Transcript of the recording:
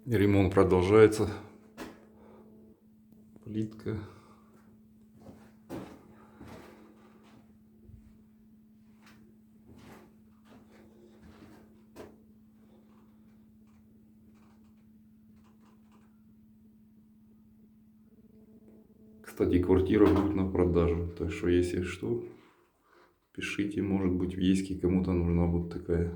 Ремонт продолжается. Плитка. Кстати, квартира будет на продажу. Так что, если что, пишите, может быть, в Ейске кому-то нужна будет такая.